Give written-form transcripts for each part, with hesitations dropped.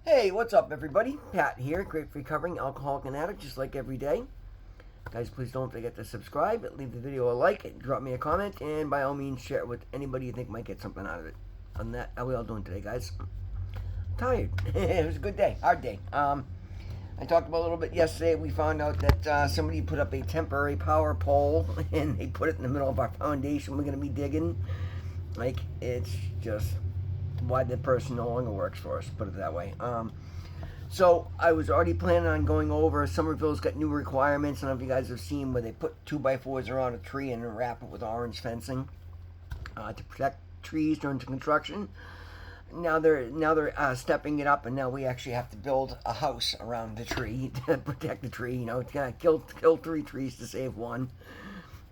Hey, what's up, everybody? Pat here, great for recovering alcoholic and addict, just like every day. Guys, please don't forget to subscribe, leave the video a like, drop me a comment, and by all means, share it with anybody you think might get something out of it. On that, how we all doing today, guys? I'm tired. It was a good day, hard day. I talked about a little bit yesterday. We found out that somebody put up a temporary power pole, and they put it in the middle of our foundation. We're going to be digging. Like, it's just why the person no longer works for us. Put it that way. So I was already planning on going over. Somerville's got new requirements. I don't know if you guys have seen where they put 2x4s around a tree and wrap it with orange fencing to protect trees during construction. Now they're stepping it up, and now we actually have to build a house around the tree to protect the tree. You know, it's gonna kill 3 trees to save one.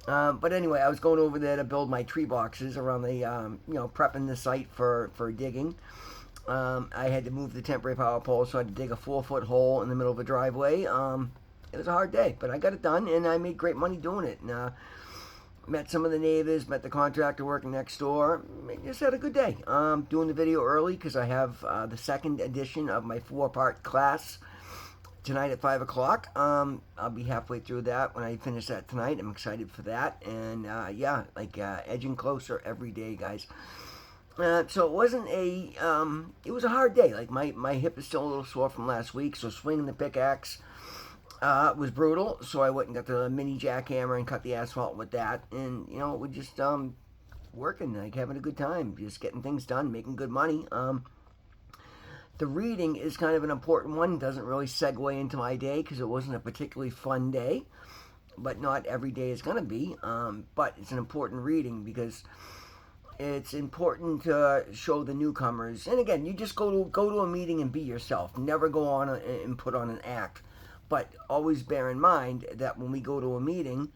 But anyway, I was going over there to build my tree boxes around the prepping the site for digging. I had to move the temporary power pole, so I had to dig a 4-foot hole in the middle of a driveway. It was a hard day, but I got it done, and I made great money doing it. And, met some of the neighbors, met the contractor working next door. Just had a good day. Doing the video early because I have the second edition of my 4-part class tonight at 5 o'clock. I'll be halfway through that when I finish that tonight. I'm excited for that. And edging closer every day, guys. So it wasn't it was a hard day. Like my hip is still a little sore from last week, so swinging the pickaxe was brutal. So I went and got the mini jackhammer and cut the asphalt with that. And, we're just working, like having a good time, just getting things done, making good money. The reading is kind of an important one. It doesn't really segue into my day because it wasn't a particularly fun day. But not every day is going to be. But it's an important reading because it's important to show the newcomers. And again, you just go to a meeting and be yourself. Never go on and put on an act. But always bear in mind that when we go to a meeting,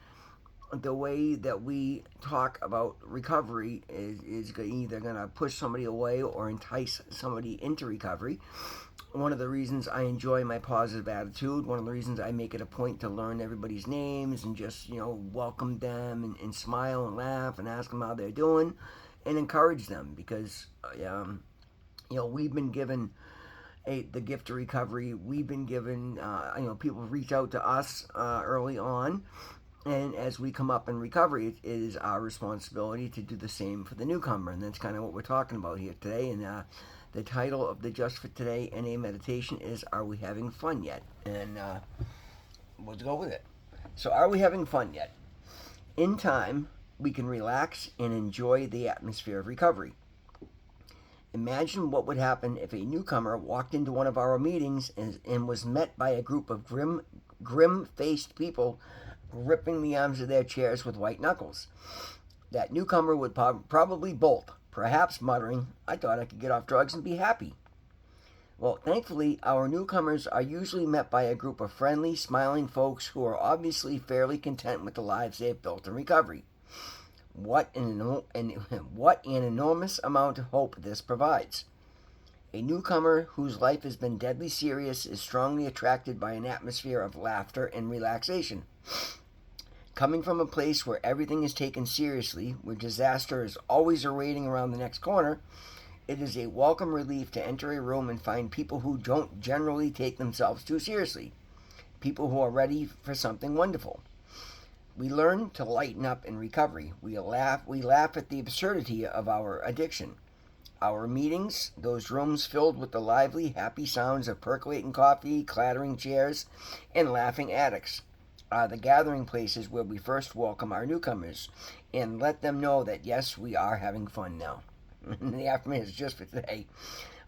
the way that we talk about recovery is either going to push somebody away or entice somebody into recovery. One of the reasons I enjoy my positive attitude, one of the reasons I make it a point to learn everybody's names and just, welcome them and smile and laugh and ask them how they're doing and encourage them because, we've been given the gift of recovery. We've been given, people reach out to us early on. And as we come up in recovery, it is our responsibility to do the same for the newcomer. And that's kind of what we're talking about here today. And the title of the Just for Today NA meditation is Are We Having Fun Yet? And let's go with it. So, are we having fun yet? In time, we can relax and enjoy the atmosphere of recovery. Imagine what would happen if a newcomer walked into one of our meetings and was met by a group of grim-faced people gripping the arms of their chairs with white knuckles. That newcomer would probably bolt, perhaps muttering, I thought I could get off drugs and be happy. Well, thankfully, our newcomers are usually met by a group of friendly, smiling folks who are obviously fairly content with the lives they've built in recovery. What an enormous amount of hope this provides. A newcomer whose life has been deadly serious is strongly attracted by an atmosphere of laughter and relaxation. Coming from a place where everything is taken seriously, where disaster is always awaiting around the next corner, it is a welcome relief to enter a room and find people who don't generally take themselves too seriously. People who are ready for something wonderful. We learn to lighten up in recovery. We laugh at the absurdity of our addiction. Our meetings, those rooms filled with the lively, happy sounds of percolating coffee, clattering chairs, and laughing addicts, are the gathering places where we first welcome our newcomers and let them know that, yes, we are having fun now. The affirmation is just for today.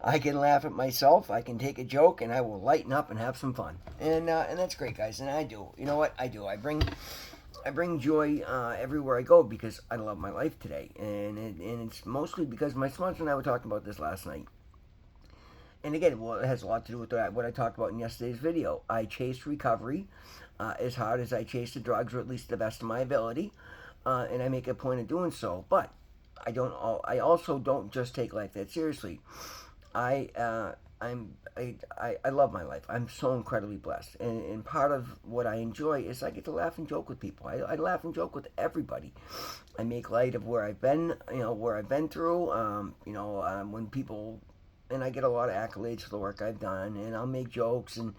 I can laugh at myself, I can take a joke, and I will lighten up and have some fun. And that's great, guys, and I do. You know what? I do. I bring joy everywhere I go because I love my life today. And it's mostly because my sponsor and I were talking about this last night. And again, it has a lot to do with what I talked about in yesterday's video. I chased recovery as hard as I chased the drugs, or at least to the best of my ability. And I make a point of doing so. But I also don't just take life that seriously. I love my life. I'm so incredibly blessed, and part of what I enjoy is I get to laugh and joke with people. I laugh and joke with everybody. I make light of where I've been, where I've been through. When people and I get a lot of accolades for the work I've done, and I'll make jokes. And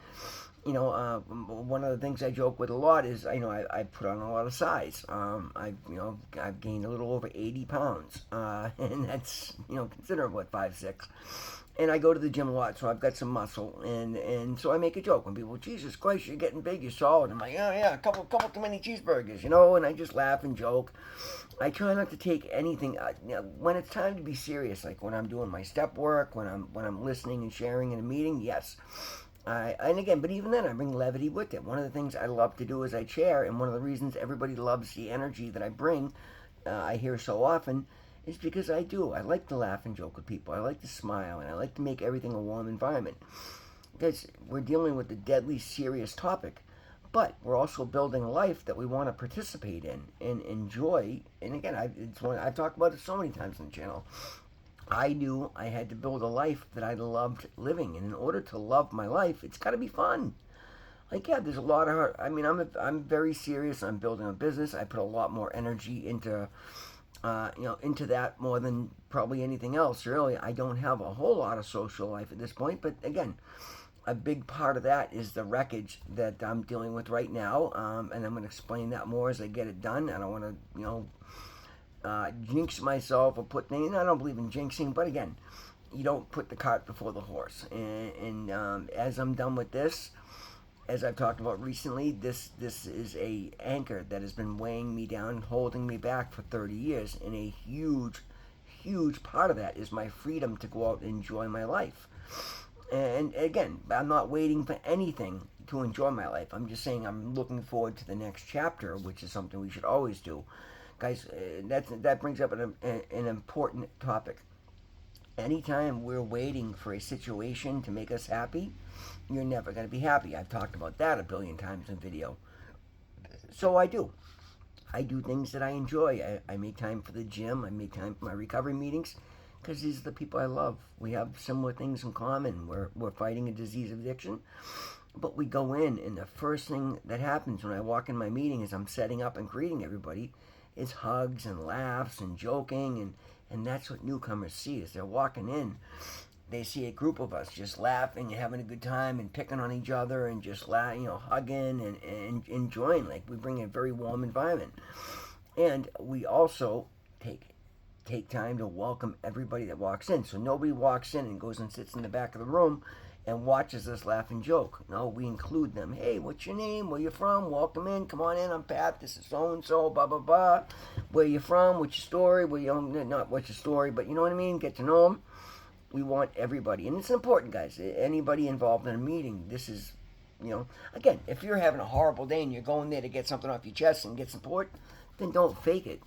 one of the things I joke with a lot is, I put on a lot of size. I've gained a little over 80 pounds, and that's considerable at 5'6". And I go to the gym a lot, so I've got some muscle, and so I make a joke when people, Jesus Christ, you're getting big, you're solid. I'm like, oh yeah, a couple too many cheeseburgers, and I just laugh and joke. I try not to take anything. When it's time to be serious, like when I'm doing my step work, when I'm listening and sharing in a meeting, yes. And again, but even then, I bring levity with it. One of the things I love to do is I chair, and one of the reasons everybody loves the energy that I bring, I hear so often, is because I do. I like to laugh and joke with people. I like to smile, and I like to make everything a warm environment. Because we're dealing with a deadly serious topic, but we're also building a life that we want to participate in and enjoy. And again, I've talked about it so many times on the channel. I knew I had to build a life that I loved living, and in order to love my life, it's got to be fun. Like, yeah, there's a lot of hard. I mean, I'm very serious. I'm building a business. I put a lot more energy into that more than probably anything else. Really, I don't have a whole lot of social life at this point, but again, a big part of that is the wreckage that I'm dealing with right now, and I'm going to explain that more as I get it done. I don't want to, jinx myself or put things. I don't believe in jinxing, but again, you don't put the cart before the horse. And as I'm done with this, as I've talked about recently, this is a anchor that has been weighing me down, holding me back for 30 years, and a huge part of that is my freedom to go out and enjoy my life. And again, I'm not waiting for anything to enjoy my life. I'm just saying I'm looking forward to the next chapter, which is something we should always do. Guys, that brings up an important topic. Anytime we're waiting for a situation to make us happy, you're never going to be happy. I've talked about that a billion times in video. So I do. I do things that I enjoy. I make time for the gym. I make time for my recovery meetings because these are the people I love. We have similar things in common. We're fighting a disease of addiction. But we go in, and the first thing that happens when I walk in my meeting as I'm setting up and greeting everybody is hugs and laughs and joking, and that's what newcomers see as they're walking in. They see a group of us just laughing and having a good time and picking on each other and just hugging and enjoying. Like, we bring a very warm environment, and we also take time to welcome everybody that walks in. So nobody walks in and goes and sits in the back of the room and watches us laugh and joke. No, we include them. Hey, what's your name? Where you from? Welcome in. Come on in. I'm Pat. This is so and so. Blah blah blah. Where you from? What's your story? Not what's your story, but you know what I mean. Get to know them. We want everybody, and it's important, guys. Anybody involved in a meeting. This is, again, if you're having a horrible day and you're going there to get something off your chest and get support, then don't fake it.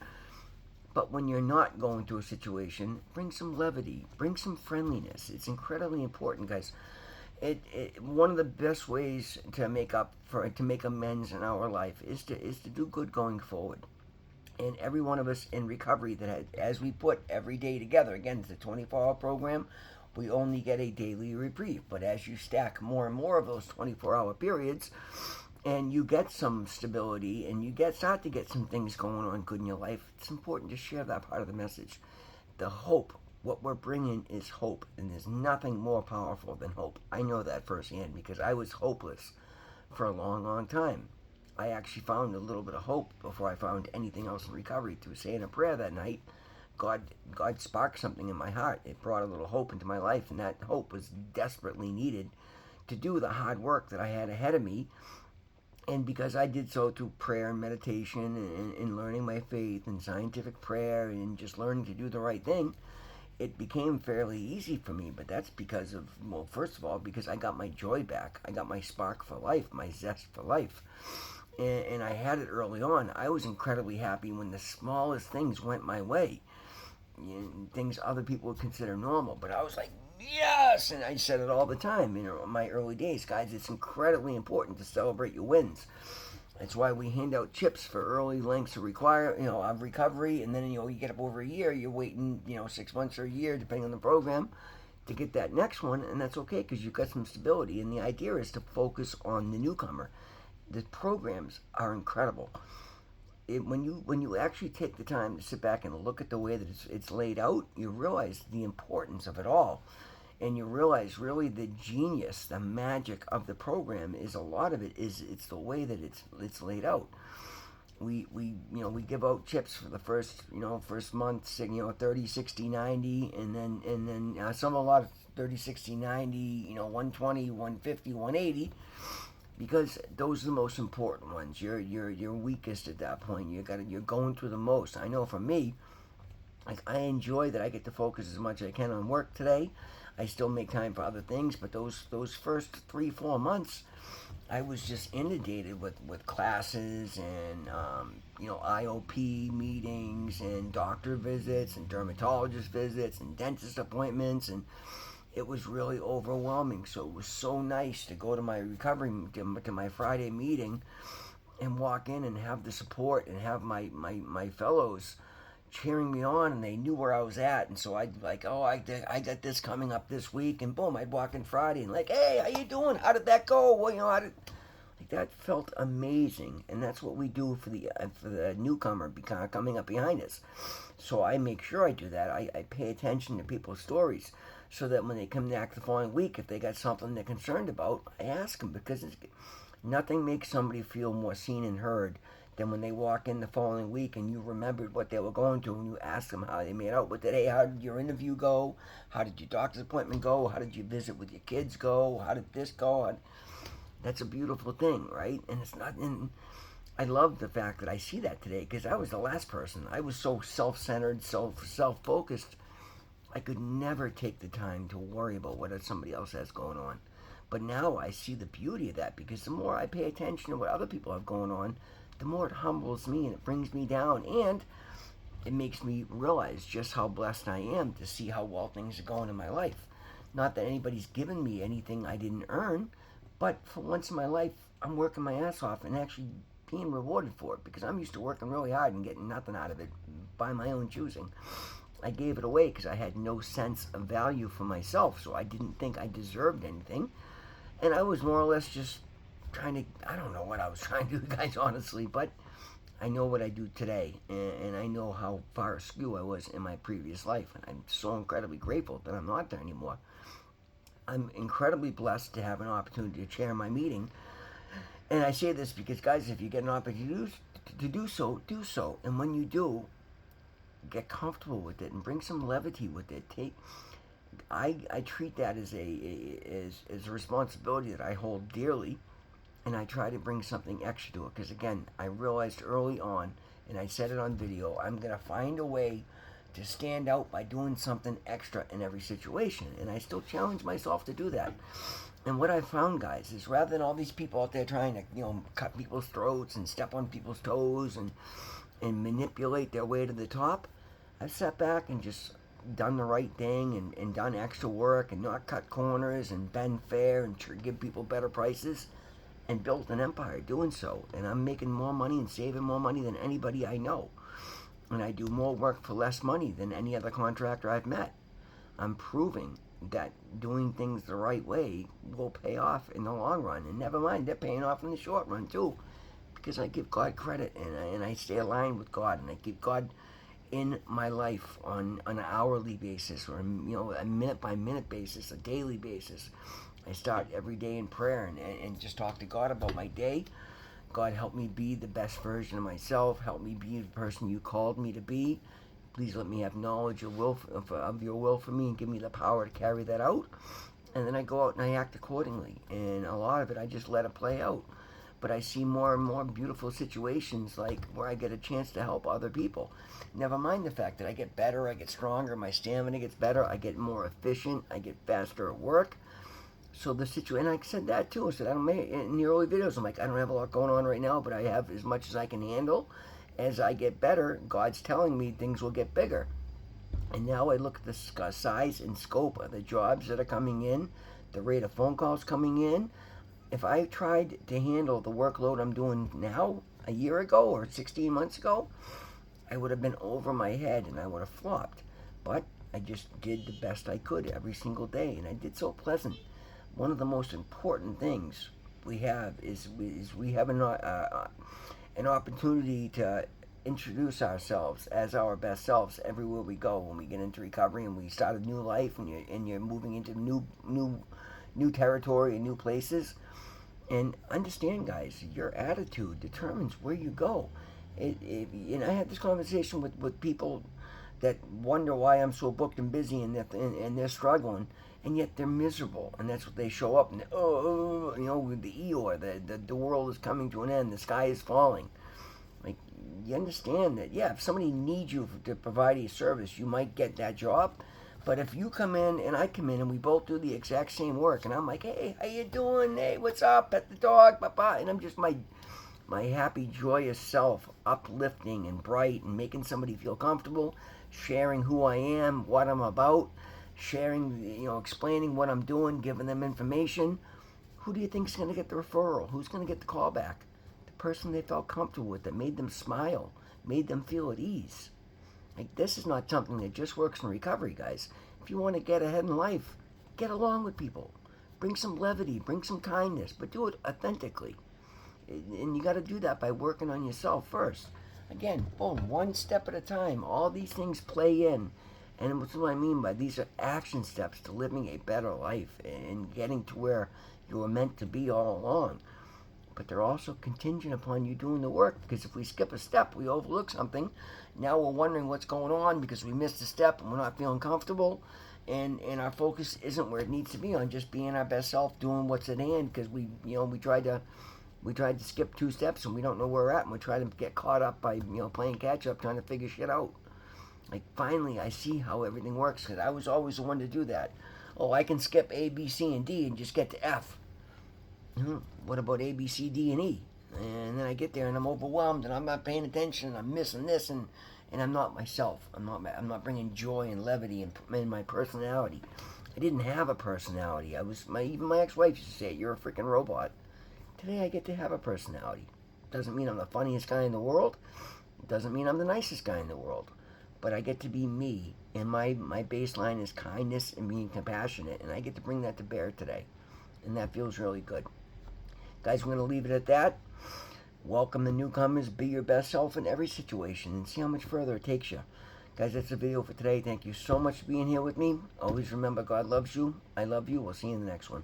But when you're not going through a situation, bring some levity, bring some friendliness. It's incredibly important, guys. One of the best ways to make amends in our life is to do good going forward. And every one of us in recovery as we put every day together, again, it's a 24-hour program. We only get a daily reprieve, but as you stack more and more of those 24-hour periods, and you get some stability, and you start to get some things going on good in your life, it's important to share that part of the message. The hope. What we're bringing is hope, and there's nothing more powerful than hope. I know that firsthand because I was hopeless for a long time. I actually found a little bit of hope before I found anything else in recovery. Through saying a prayer that night, God sparked something in my heart. It brought a little hope into my life, and that hope was desperately needed to do the hard work that I had ahead of me. And because I did so through prayer and meditation and learning my faith and scientific prayer and just learning to do the right thing, it became fairly easy for me. But that's because of, well, first of all, because I got my joy back. I got my spark for life, my zest for life. And I had it early on. I was incredibly happy when the smallest things went my way. Things other people would consider normal. But I was like, yes! And I said it all the time in my early days. Guys, it's incredibly important to celebrate your wins. That's why we hand out chips for early lengths of recovery, and then you get up over a year, you're waiting 6 months or a year, depending on the program, to get that next one, and that's okay because you've got some stability. And the idea is to focus on the newcomer. The programs are incredible. When you actually take the time to sit back and look at the way that it's laid out, you realize the importance of it all. And you realize really the genius, the magic of the program is a lot of it is it's the way that it's laid out. We give out chips for the first month, 30, 60, 90, and then some a lot of 30, 60, 90, 120, 150, 180, because those are the most important ones. You're weakest at that point. You're going through the most. I know for me, like, I enjoy that I get to focus as much as I can on work today. I still make time for other things, but those first 3 4 months, I was just inundated with classes and IOP meetings and doctor visits and dermatologist visits and dentist appointments, and it was really overwhelming. So it was so nice to go to my recovery to my Friday meeting and walk in and have the support and have my fellows cheering me on, and they knew where I was at. And so I'd like, oh, I got this coming up this week, and boom, I'd walk in Friday and like, hey, how you doing? How did that go? Well, how did like that felt amazing, and that's what we do for the newcomer coming up behind us. So I make sure I do that. I pay attention to people's stories, so that when they come back the following week, if they got something they're concerned about, I ask them, because nothing makes somebody feel more seen and heard than when they walk in the following week and you remembered what they were going through and you ask them how they made out with it. Hey, how did your interview go? How did your doctor's appointment go? How did your visit with your kids go? How did this go? That's a beautiful thing, right? And it's not. And I love the fact that I see that today, because I was the last person. I was so self-centered, self-focused. I could never take the time to worry about what somebody else has going on. But now I see the beauty of that, because the more I pay attention to what other people have going on, the more it humbles me and it brings me down, and it makes me realize just how blessed I am to see how well things are going in my life. Not that anybody's given me anything I didn't earn, but for once in my life, I'm working my ass off and actually being rewarded for it, because I'm used to working really hard and getting nothing out of it by my own choosing. I gave it away because I had no sense of value for myself, so I didn't think I deserved anything. And I was more or less just trying to, I don't know what I was trying to do, guys, honestly, but I know what I do today, and I know how far askew I was in my previous life, and I'm so incredibly grateful that I'm not there anymore. I'm incredibly blessed to have an opportunity to chair my meeting, and I say this because, guys, if you get an opportunity to do so, do so, and when you do, get comfortable with it and bring some levity with it. I treat that as a responsibility that I hold dearly, and I try to bring something extra to it, because again, I realized early on, and I said it on video, I'm gonna find a way to stand out by doing something extra in every situation, and I still challenge myself to do that. And what I found, guys, is rather than all these people out there trying to cut people's throats and step on people's toes and manipulate their way to the top, I've sat back and just done the right thing, and done extra work and not cut corners and been fair and give people better prices, and built an empire doing so. And I'm making more money and saving more money than anybody I know. And I do more work for less money than any other contractor I've met. I'm proving that doing things the right way will pay off in the long run. And never mind, they're paying off in the short run too. Because I give God credit, and I stay aligned with God, and I keep God in my life on an hourly basis, or a minute by minute basis, a daily basis. I start every day in prayer, and just talk to God about my day. God, help me be the best version of myself. Help me be the person you called me to be. Please let me have knowledge of your will for me, and give me the power to carry that out. And then I go out and I act accordingly. And a lot of it, I just let it play out. But I see more and more beautiful situations, like where I get a chance to help other people. Never mind the fact that I get better, I get stronger, my stamina gets better, I get more efficient, I get faster at work. So the situation, and I said that too. I said, in the early videos, I'm like, I don't have a lot going on right now, but I have as much as I can handle. As I get better, God's telling me things will get bigger. And now I look at the size and scope of the jobs that are coming in, the rate of phone calls coming in. If I tried to handle the workload I'm doing now, a year ago or 16 months ago, I would have been over my head and I would have flopped. But I just did the best I could every single day, and I did so pleasant. One of the most important things we have is we have an opportunity to introduce ourselves as our best selves everywhere we go when we get into recovery and we start a new life and you're moving into new territory and new places. And understand, guys, your attitude determines where you go. And I had this conversation with people that wonder why I'm so booked and busy and they're struggling, and yet they're miserable. And that's what they show up. And with the Eeyore, the world is coming to an end, the sky is falling. Like, you understand that, yeah, if somebody needs you to provide a service, you might get that job. But if you come in and I come in and we both do the exact same work, and I'm like, hey, how you doing? Hey, what's up? Pet the dog, bye-bye. And I'm just my happy, joyous self, uplifting and bright and making somebody feel comfortable, sharing who I am, what I'm about, sharing, explaining what I'm doing, giving them information. Who do you think is going to get the referral? Who's going to get the call back? The person they felt comfortable with, that made them smile, made them feel at ease. Like, this is not something that just works in recovery, guys. If you want to get ahead in life, get along with people. Bring some levity, bring some kindness, but do it authentically. And you got to do that by working on yourself first. Again, boom, one step at a time. All these things play in. And what's what I mean by these are action steps to living a better life and getting to where you were meant to be all along. But they're also contingent upon you doing the work, because if we skip a step, we overlook something. Now we're wondering what's going on because we missed a step and we're not feeling comfortable, and our focus isn't where it needs to be on just being our best self, doing what's at hand, because we tried to skip 2 steps and we don't know where we're at, and we try to get caught up by playing catch up, trying to figure shit out. Like, finally I see how everything works, because I was always the one to do that. Oh, I can skip A, B, C, and D and just get to F. What about A, B, C, D, and E? And then I get there and I'm overwhelmed and I'm not paying attention and I'm missing this, and I'm not myself. I'm not bringing joy and levity in my personality. I didn't have a personality. Even my ex-wife used to say, "You're a freaking robot." Today I get to have a personality. Doesn't mean I'm the funniest guy in the world. Doesn't mean I'm the nicest guy in the world. But I get to be me, and my baseline is kindness and being compassionate, and I get to bring that to bear today, and that feels really good. Guys, we're going to leave it at that. Welcome the newcomers. Be your best self in every situation and see how much further it takes you. Guys, that's the video for today. Thank you so much for being here with me. Always remember, God loves you. I love you. We'll see you in the next one.